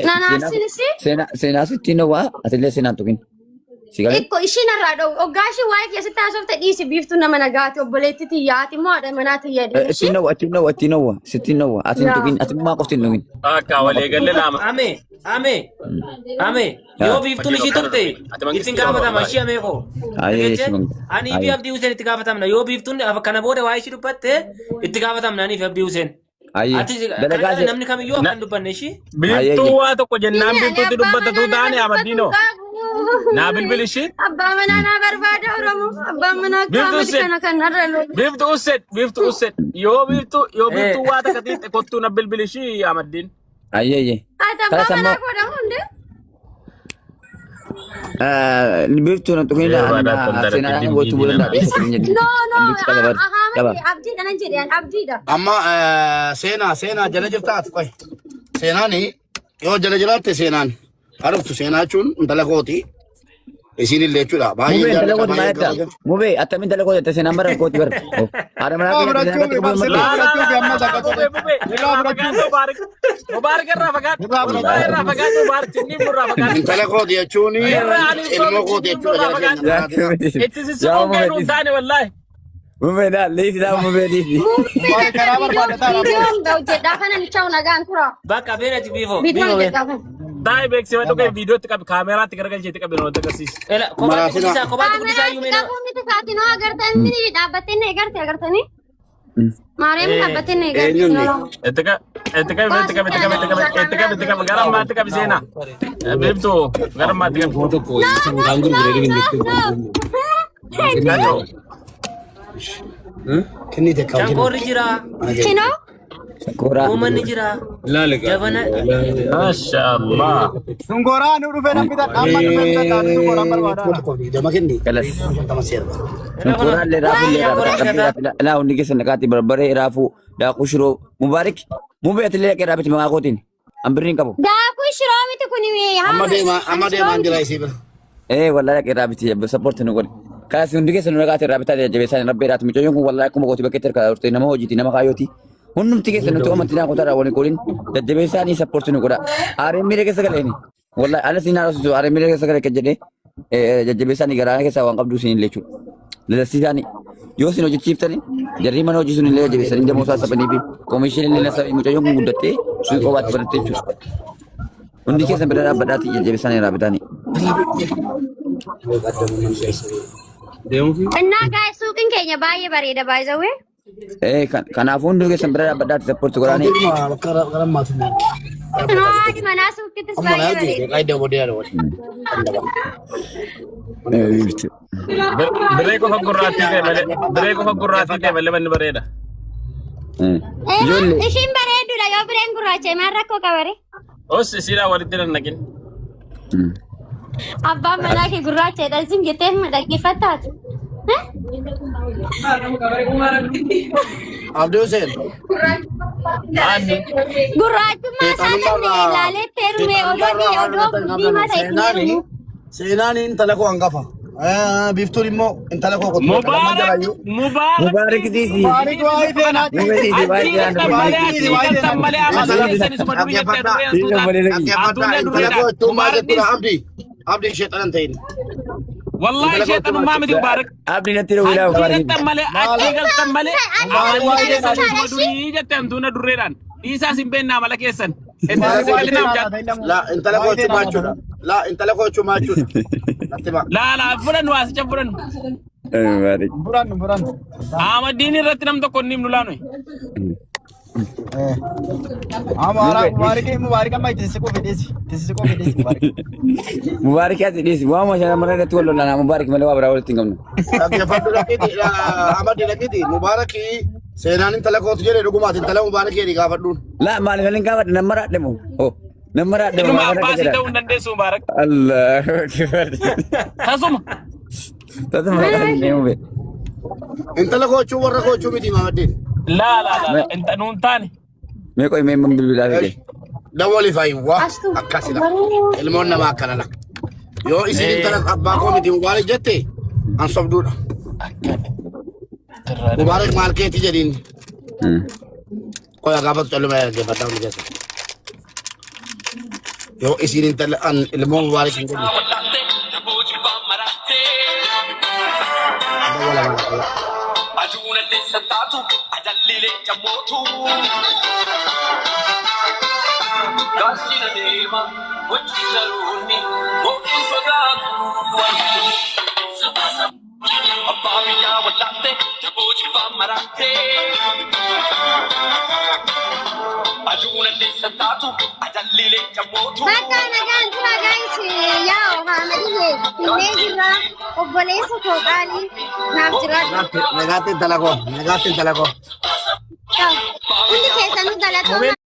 A: seenaa sittiin waa atillee seenaan tuqin. Si galee?
G: Ikko ishiin irraa dha'u. Oggaashi waa'ee keessatti haasofte dhiisi biiftuu nama nagaati obboleetti xiyyaati immoo haadha manaa xiyyaadhe.
A: Ittiin nawwa. Sittiin nawwa. Atiin tuqin. Atiin maa qoftiin tuqin.
E: Akka walii galee lama.
I: Ame. Yoo biiftuun ishii turte ittiin gaafatama ishii amee koo. Ani fi Abdii Huseen itti gaafatamna. Yoo biiftuun kana booda waa ishii dubbatte itti gaafatamna ani fi Abdii Huseen. Namni kamiyyuu akka hin dubbanne ishii.
E: Biiftuu waa tokko jennaan biiftuutti dubbattatu taane Amaddiinoo. Naa bilbil ishii.
G: Abbaa manaa naa barbaada Oromoo. Abbaa manaa kaamil kana kan narra lolu.
E: Biiftuu usset. Yoo biiftuu waa takka xiixe kottuu na bilbil ishii Amaddiin.
A: Ayyeeyye.
G: Abbaa manaa godhamu hundee.
A: Biiftuu na tuqin seenaa gochuu bulan dhaadhii.
G: Abdiidha nan jedheen abdiidha.
C: Amma seenaa jala jirtaati qoy. Seenaani yoo jala jiraatte seenaan. Aruftu seenaa jechuun intala kooti. Isin illee jechuudha.
A: Mubee intala kooti maal jedhaa? Mubee attamiin intala kooti jettee seenaan bara kooti bara. Haadha manaa keenya seenaa kooti
E: Mubaarak.
C: Intala kooti jechuun ilmoo kooti jechuudha.
A: Mubee daa leefi daa mubee leefi.
G: Biidiyoon hojjedhaa kana ni chaa'u nagaan tura.
I: Bakka beelati biifoo.
G: Biidiyoon hojjedhaa kana.
E: Taa'ee beeksisa dhugee viidiyootti qabi kaameraatti garagalcheetti qabi nama agarsiisa.
I: Kophaatti guddisaa iyyuu meena.
G: Kitaabonni isaatiin hoo agartanii dhaabbattee na agartanii? Maariyaam dhaabbattee na
E: Itti qabi garammaatti qabi seenaa. Beektuu garammaatti qabi.
C: Kennite kaawwate.
I: Jankoorri jira.
G: Kinoo?
I: Uumanni jira. Jabana.
E: Maashaallah.
B: Sungoraa nu dhufee namni amma dhufee tattaafii sungoraa barbaada.
C: Dama kenni.
A: Galas.
C: Dama seerba.
A: Sungooraallee raafuu laa hundi keessa naqaatti barbaree raafuu daakuu shiroo mubaarik mubee atillee dhaqee raabiti maqaa kootiin hambirriin qabu.
G: Daakuu shiroo miti kuni
C: Amma deemaan jira isii bira.
A: Walaa dhaqee raabiti sappoorti nu godhe. Kaasi hundi keessa nu naqaatti raabitaa jajjabeessaa rabbii raatu mucayyoon kun walaa akkuma gootii bakkeetti hirkaa turte nama hojiiti nama kaayyooti. Hundumti keessa nuti amantii naa kutaa waliin qooliin jajjabeessaanii sappoorti nu godha. Aareen miira keessa galeeni. Walaa ala siinaa rasuusu aareen miira keessa galee jedhee jajjabeessaanii garaa keessaa waan qabdu siin illee jechuudha. Lalasiisaanii yoo siin hojjechiiftanii jarri mana hojii sun illee jajjabeessanii deemuu isaa sabanii fi koomishinii illee nasa mucayyoon kun guddattee suuqii qobaatti barattee jechuudha. Hundi keessa bira dhaabbadhaati jajjabeessaanii raabitaanii.
G: Innaa gaa'e suuqiin keenya baay'ee bareeda baay'isawee.
A: Kanaafuu hundi keessa bira dhaabbadhaati sappoorti godhaanii.
G: Haati manaa suuqittis baay'ee bareeda.
E: Biree qofa gurraattii ta'e malee manni bareeda.
G: Ishiin bareeddudha yoo bireen gurraacha maal rakkoo qabare?
E: Os isiidhaa walitti nannaqin.
G: Abbaan manaa kee gurraachadha isin jettee dhaggeeffattaatu.
C: Abdii Huseen.
G: Gurraachummaa isaa danda'e ilaalee teerumee odoo diimaa ta'e.
C: Seenaan intala koo hangafa. Biiftuun immoo intala koo qotu.
A: Mubaarik diisi.
B: Mubaarik waa'ee seenaa.
C: Abdii sheexanan ta'in.
E: Wallahi sheexanu maamiti Mubaarak.
A: Abdii natti dhawilaa Mubaarik.
E: Achii galtan malee amantii keessan durii jettan tuuna durreedhaan. Dhiisaa sin beennaa mala keessan.
C: Intala koo chumaa jechuudha. Intala koo chumaa jechuudha.
E: Laa fudhannu waasicha fudhannu.
A: Mubaarik.
B: Burannu.
E: Amaddiin irratti nam tokko inni himnu laanu.
B: Mubaarik amma itti fedheesi Mubaarik.
A: Mubaarik ati dhiisi waama shana mana irratti wal lolaa Mubaarik malee waa biraa walitti hin qabnu.
C: Dhaggeeffadhu dhaqiiti Amaddi dhaqiiti Mubaarakii seenaan intala kootu jedhee dhugumaati intala Mubaarakii gaafadhuun.
A: Laa maaliif waliin gaafadhu nama raadhe moo? Nama raadhe moo?
E: Ilma abbaasii ta'uu hin dandeessu Mubaarak.
A: Allah.
E: Tasuma.
A: Tasuma kan deemu be.
C: انت لا كوتشو ورا كوتشو ميتي مامدين
E: لا لا لا انت نون تاني
A: Mee qoy mee mun bilbilaa fi
C: دولي فايوا
G: Ashtu.
C: اكاسلا المون ما كان لا يو اسين انت لك ابا كو ميتي مبارك جتي ان صبدو مبارك ماركيتي جدين كويا غابت تلو ما دي بداو لي جت يو اسين انت ان المون مبارك جدين
G: Bakka nagaan tura guys yaa Muhammadiyye inni jira obboleessa koo qaalii naaf jiraatu.
C: Negate talago
G: Hundi keessanuu galatooma